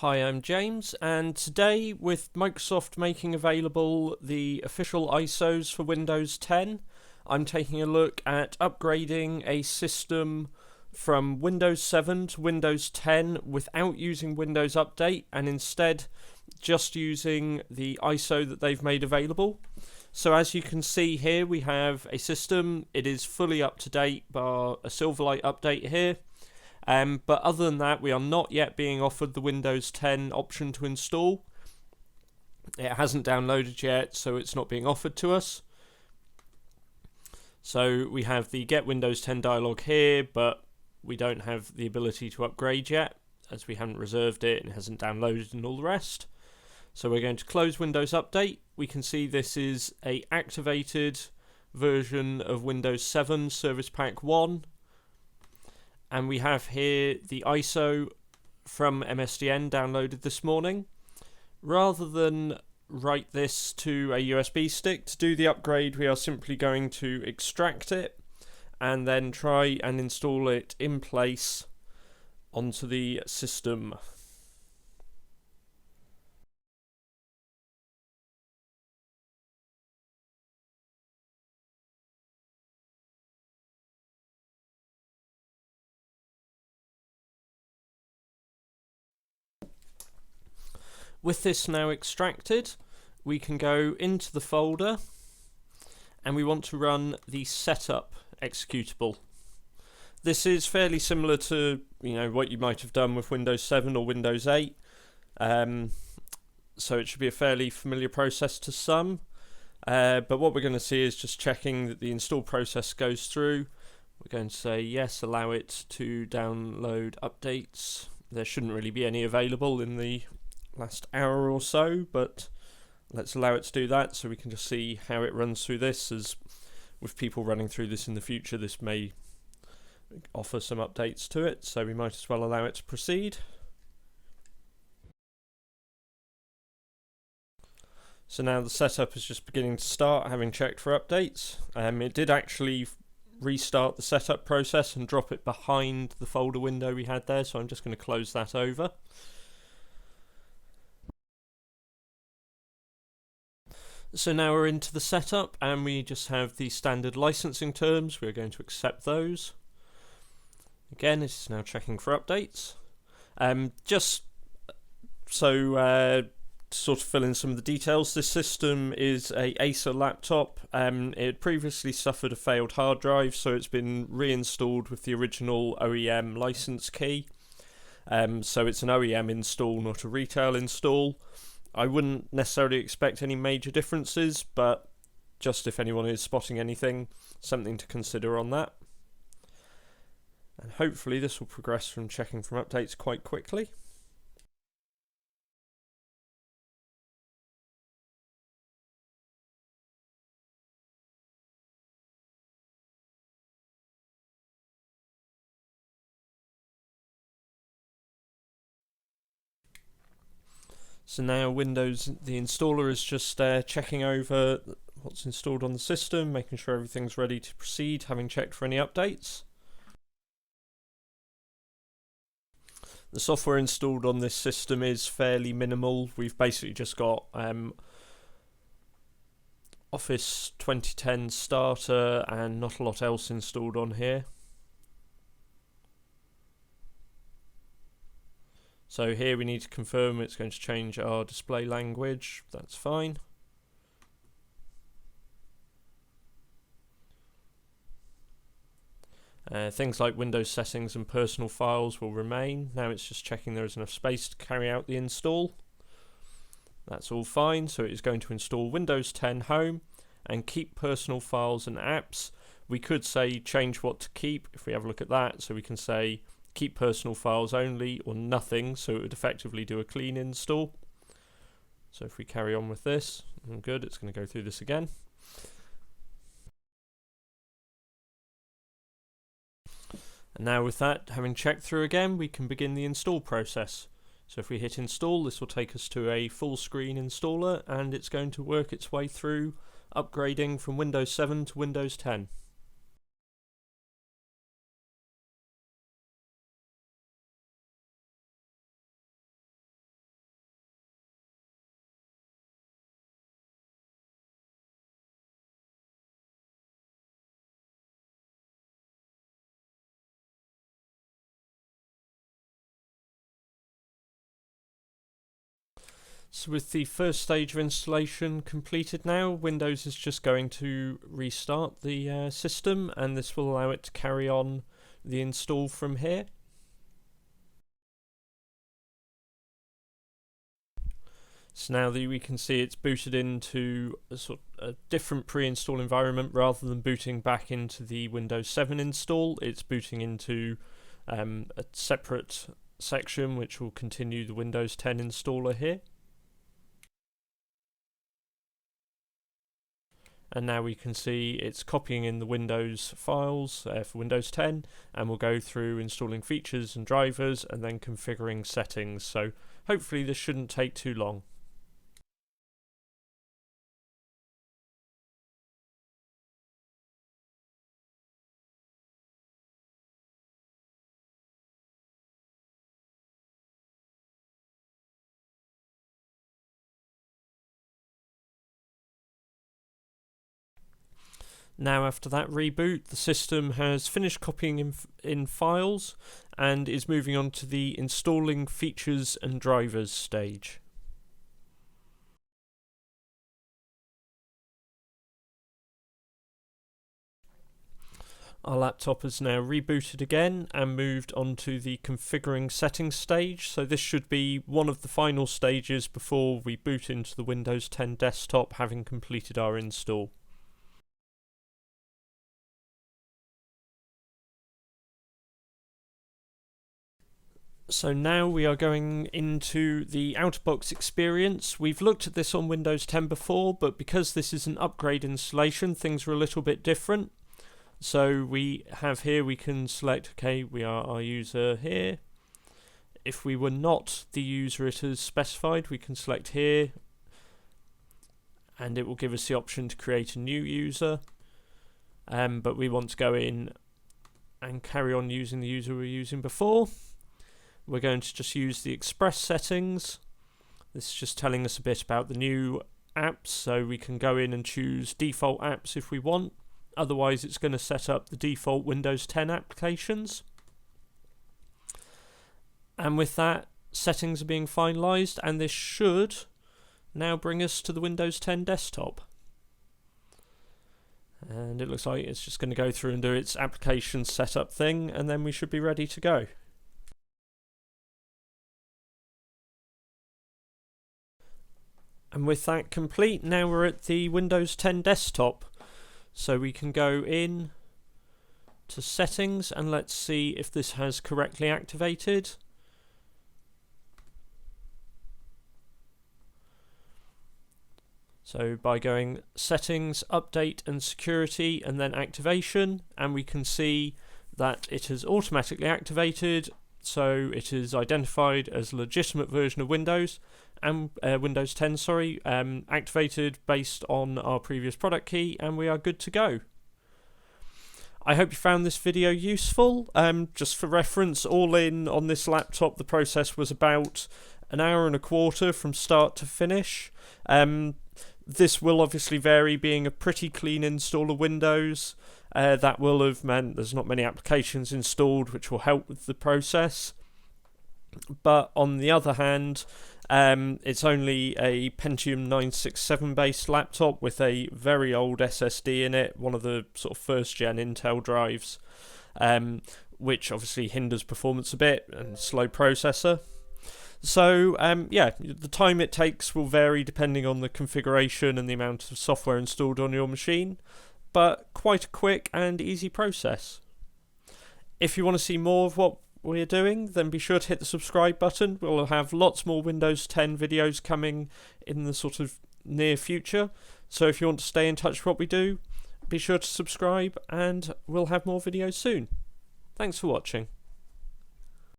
Hi, I'm James, and today, with Microsoft making available the official ISOs for Windows 10, I'm taking a look at upgrading a system from Windows 7 to Windows 10 without using Windows Update and instead just using the ISO that they've made available. So as you can see here, we have a system. It is fully up to date, bar a Silverlight update here. But other than that, we are not yet being offered the Windows 10 option to install. It hasn't downloaded yet, so it's not being offered to us. So we have the Get Windows 10 dialog here, but we don't have the ability to upgrade yet, as we haven't reserved it and it hasn't downloaded and all the rest. So we're going to close Windows Update. We can see this is a activated version of Windows 7 Service Pack 1. And we have here the ISO from MSDN downloaded this morning. Rather than write this to a USB stick to do the upgrade, we are simply going to extract it and then try and install it in place onto the system. With this now extracted, we can go into the folder and we want to run the setup executable. This is fairly similar to what you might have done with Windows 7 or Windows 8, so it should be a fairly familiar process to some. But what we're going to see is just checking that the install process goes through. We're going to say yes, allow it to download updates. There shouldn't really be any available in the last hour or so, but let's allow it to do that so we can just see how it runs through this. As with people running through this in the future, this may offer some updates to it, so we might as well allow it to proceed. So now the setup is just beginning to start, having checked for updates. It did actually restart the setup process and drop it behind the folder window we had there, so I'm just going to close that over. So now we're into the setup and we just have the standard licensing terms. We're going to accept those. Again, it's now checking for updates. Just so to sort of fill in some of the details, this system is a Acer laptop. It previously suffered a failed hard drive, so it's been reinstalled with the original OEM license key. So it's an OEM install, not a retail install. I wouldn't necessarily expect any major differences, but just if anyone is spotting anything, something to consider on that. And hopefully this will progress from checking from updates quite quickly. So now Windows, the installer is just checking over what's installed on the system, making sure everything's ready to proceed, having checked for any updates. The software installed on this system is fairly minimal. We've basically just got Office 2010 Starter and not a lot else installed on here. So here we need to confirm it's going to change our display language. That's fine. Things like Windows settings and personal files will remain. Now it's just checking there is enough space to carry out the install. That's all fine. So it is going to install Windows 10 Home and keep personal files and apps. We could say change what to keep if we have a look at that. So we can say keep personal files only or nothing, so it would effectively do a clean install. So if we carry on with this, good, it's going to go through this again. And now with that, having checked through again, we can begin the install process. So if we hit install, this will take us to a full screen installer and it's going to work its way through upgrading from Windows 7 to Windows 10. So with the first stage of installation completed now, Windows is just going to restart the system, and this will allow it to carry on the install from here. So now that we can see it's booted into a different pre-install environment, rather than booting back into the Windows 7 install, it's booting into a separate section which will continue the Windows 10 installer here. And now we can see it's copying in the Windows files for Windows 10, and we'll go through installing features and drivers and then configuring settings. So hopefully this shouldn't take too long. Now after that reboot, the system has finished copying in files and is moving on to the installing features and drivers stage. Our laptop is now rebooted again and moved on to the configuring settings stage, so this should be one of the final stages before we boot into the Windows 10 desktop, having completed our install. So now we are going into the out-of-box experience. We've looked at this on Windows 10 before, but because this is an upgrade installation, things are a little bit different. So we have here, we can select, okay, we are our user here. If we were not the user it is specified, we can select here, and it will give us the option to create a new user. But we want to go in and carry on using the user we were using before. We're going to just use the Express settings. This is just telling us a bit about the new apps, so we can go in and choose default apps if we want. Otherwise, it's going to set up the default Windows 10 applications. And with that, settings are being finalized, and this should now bring us to the Windows 10 desktop. And it looks like it's just going to go through and do its application setup thing, and then we should be ready to go. And with that complete, now we're at the Windows 10 desktop. So we can go in to settings and let's see if this has correctly activated. So by going settings, update and security and then activation, and we can see that it has automatically activated, so it is identified as a legitimate version of Windows, and Windows 10, activated based on our previous product key, and we are good to go. I hope you found this video useful. Just for reference, all in on this laptop the process was about an hour and a quarter from start to finish. This will obviously vary, being a pretty clean install of Windows. That will have meant there's not many applications installed, which will help with the process. But on the other hand, it's only a Pentium 967 based laptop with a very old SSD in it, one of the sort of first gen Intel drives, which obviously hinders performance a bit, and slow processor. So yeah, the time it takes will vary depending on the configuration and the amount of software installed on your machine, but quite a quick and easy process. If you want to see more of what we're doing, then be sure to hit the subscribe button. We'll have lots more Windows 10 videos coming in the sort of near future, so if you want to stay in touch with what we do, be sure to subscribe and we'll have more videos soon. Thanks for watching.